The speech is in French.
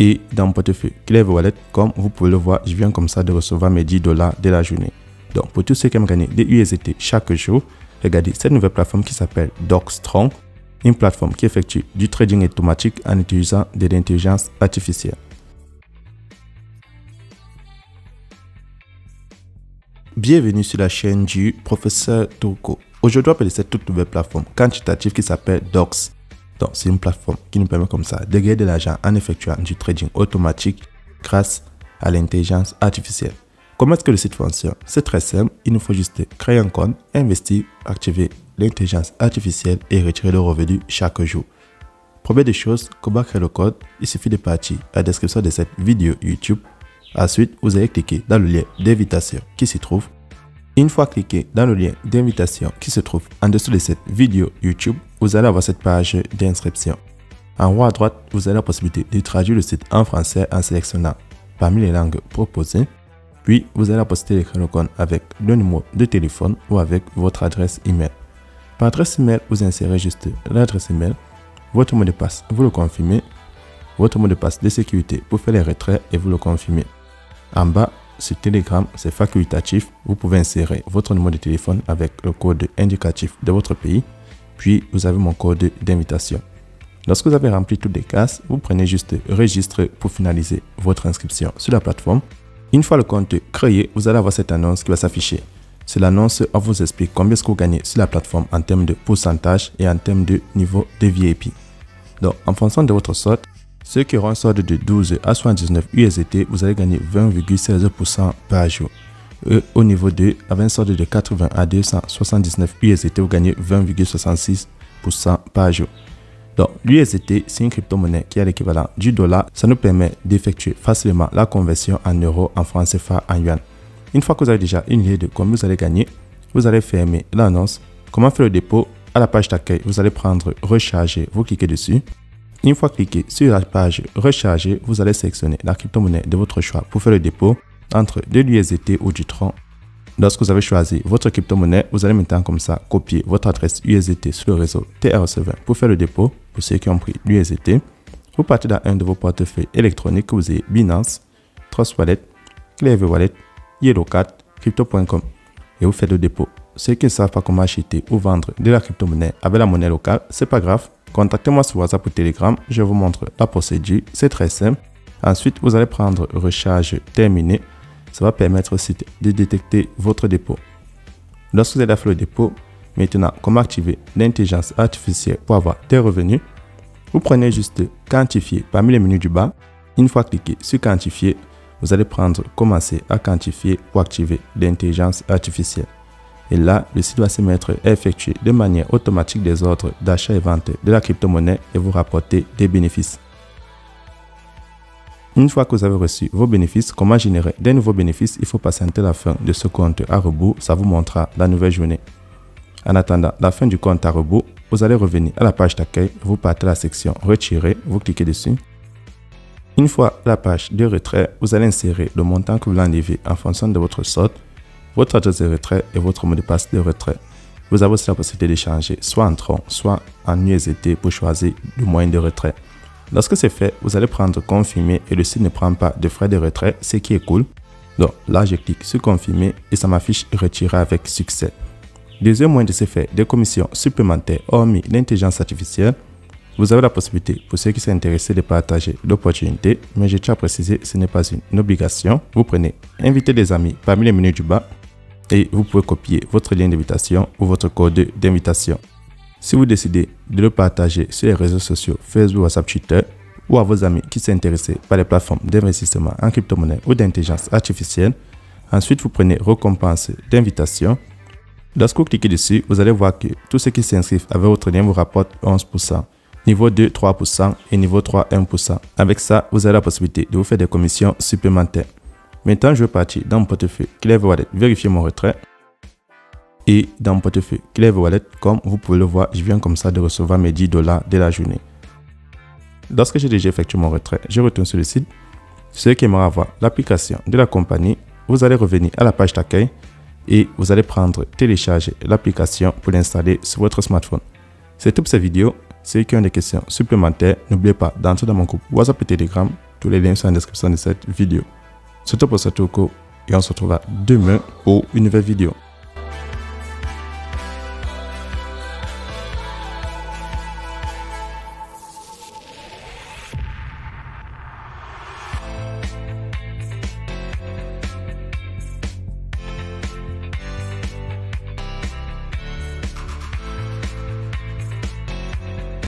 Et dans mon portefeuille Clever Wallet, comme vous pouvez le voir, je viens comme ça de recevoir mes $10 de la journée. Donc pour tous ceux qui aiment gagner des USDT chaque jour, regardez cette nouvelle plateforme qui s'appelle Doxstrong, une plateforme qui effectue du trading automatique en utilisant de l'intelligence artificielle. Bienvenue sur la chaîne du professeur Turco. Aujourd'hui, on va parler de cette toute nouvelle plateforme quantitative qui s'appelle Dox. Donc, c'est une plateforme qui nous permet comme ça de gagner de l'argent en effectuant du trading automatique grâce à l'intelligence artificielle. Comment est-ce que le site fonctionne? C'est très simple. Il nous faut juste créer un compte, investir, activer l'intelligence artificielle et retirer le revenu chaque jour. Première des choses, comment créer le compte? Il suffit de partir à la description de cette vidéo YouTube. Ensuite, vous allez cliquer dans le lien d'invitation qui s'y trouve. Une fois cliqué dans le lien d'invitation qui se trouve en dessous de cette vidéo YouTube, vous allez avoir cette page d'inscription. En haut à droite, vous avez la possibilité de traduire le site en français en sélectionnant parmi les langues proposées. Puis, vous avez la possibilité de créer le compte avec le numéro de téléphone ou avec votre adresse email. Par adresse email, vous insérez juste l'adresse email, votre mot de passe, vous le confirmez, votre mot de passe de sécurité pour faire les retraits et vous le confirmez. En bas, sur Telegram, c'est facultatif. Vous pouvez insérer votre numéro de téléphone avec le code indicatif de votre pays. Puis, vous avez mon code d'invitation. Lorsque vous avez rempli toutes les cases, vous prenez juste Registre pour finaliser votre inscription sur la plateforme. Une fois le compte créé, vous allez avoir cette annonce qui va s'afficher. C'est l'annonce, on vous explique combien est-ce que vous gagnez sur la plateforme en termes de pourcentage et en termes de niveau de VIP. Donc, en fonction de votre solde, ceux qui auront un solde de 12 à 79 USDT, vous allez gagner 20,16% par jour. Et au niveau 2, avec un solde de 80 à 279 USDT, vous gagnez 20,66% par jour. Donc, l'USDT, c'est une crypto-monnaie qui a l'équivalent du dollar. Ça nous permet d'effectuer facilement la conversion en euros, en francs CFA, en yuan. Une fois que vous avez déjà une idée de combien vous allez gagner, vous allez fermer l'annonce. Comment faire le dépôt? À la page d'accueil, vous allez prendre Recharger, vous cliquez dessus. Une fois cliqué sur la page Recharger, vous allez sélectionner la crypto-monnaie de votre choix pour faire le dépôt entre de l'USDT ou du Tron. Lorsque vous avez choisi votre crypto-monnaie, vous allez maintenant comme ça copier votre adresse USDT sur le réseau TRC20 pour faire le dépôt. Pour ceux qui ont pris l'USDT, vous partez dans un de vos portefeuilles électroniques que vous avez Binance, Trust Wallet, Clever Wallet, Yellowcat, Crypto.com et vous faites le dépôt. Ceux qui ne savent pas comment acheter ou vendre de la crypto-monnaie avec la monnaie locale, c'est pas grave. Contactez-moi sur WhatsApp ou Telegram, je vous montre la procédure, c'est très simple. Ensuite, vous allez prendre Recharge terminé. Ça va permettre au site de détecter votre dépôt. Lorsque vous avez fait le dépôt, maintenant, comment activer l'intelligence artificielle pour avoir des revenus? Vous prenez juste Quantifier parmi les menus du bas. Une fois cliqué sur Quantifier, vous allez prendre Commencer à quantifier pour activer l'intelligence artificielle. Et là, le site va se mettre à effectuer de manière automatique des ordres d'achat et vente de la crypto-monnaie et vous rapporter des bénéfices. Une fois que vous avez reçu vos bénéfices, comment générer des nouveaux bénéfices? Il faut patienter la fin de ce compte à rebours, ça vous montrera la nouvelle journée. En attendant la fin du compte à rebours, vous allez revenir à la page d'accueil, vous partez à la section Retirer, vous cliquez dessus. Une fois la page de retrait, vous allez insérer le montant que vous voulez enlever en fonction de votre solde, votre adresse de retrait et votre mot de passe de retrait. Vous avez aussi la possibilité d'échanger soit en Tron, soit en USDT pour choisir le moyen de retrait. Lorsque c'est fait, vous allez prendre Confirmer et le site ne prend pas de frais de retrait, ce qui est cool. Donc là, je clique sur Confirmer et ça m'affiche Retirer avec succès. Deuxième moyen de se faire des commissions supplémentaires, hormis l'intelligence artificielle, vous avez la possibilité, pour ceux qui sont intéressés, de partager l'opportunité, mais je tiens à préciser, ce n'est pas une obligation. Vous prenez Inviter des amis parmi les menus du bas et vous pouvez copier votre lien d'invitation ou votre code d'invitation. Si vous décidez de le partager sur les réseaux sociaux Facebook, WhatsApp, Twitter ou à vos amis qui sont intéressés par les plateformes d'investissement en crypto-monnaie ou d'intelligence artificielle, ensuite vous prenez Récompense d'invitation. Lorsque vous cliquez dessus, vous allez voir que tous ceux qui s'inscrivent avec votre lien vous rapportent 11%, niveau 2 3% et niveau 3 1%. Avec ça, vous avez la possibilité de vous faire des commissions supplémentaires. Maintenant, je vais partir dans mon portefeuille Clever Wallet, vérifier mon retrait. Et dans mon portefeuille Clever Wallet, comme vous pouvez le voir, je viens comme ça de recevoir mes $10 de la journée. Lorsque j'ai déjà effectué mon retrait, je retourne sur le site. Ceux qui aimeraient avoir l'application de la compagnie, vous allez revenir à la page d'accueil et vous allez prendre Télécharger l'application pour l'installer sur votre smartphone. C'est tout pour cette vidéo. Ceux qui ont des questions supplémentaires, n'oubliez pas d'entrer dans mon groupe WhatsApp et Telegram. Tous les liens sont en description de cette vidéo. C'est tout pour ce Toko et on se retrouve demain pour une nouvelle vidéo.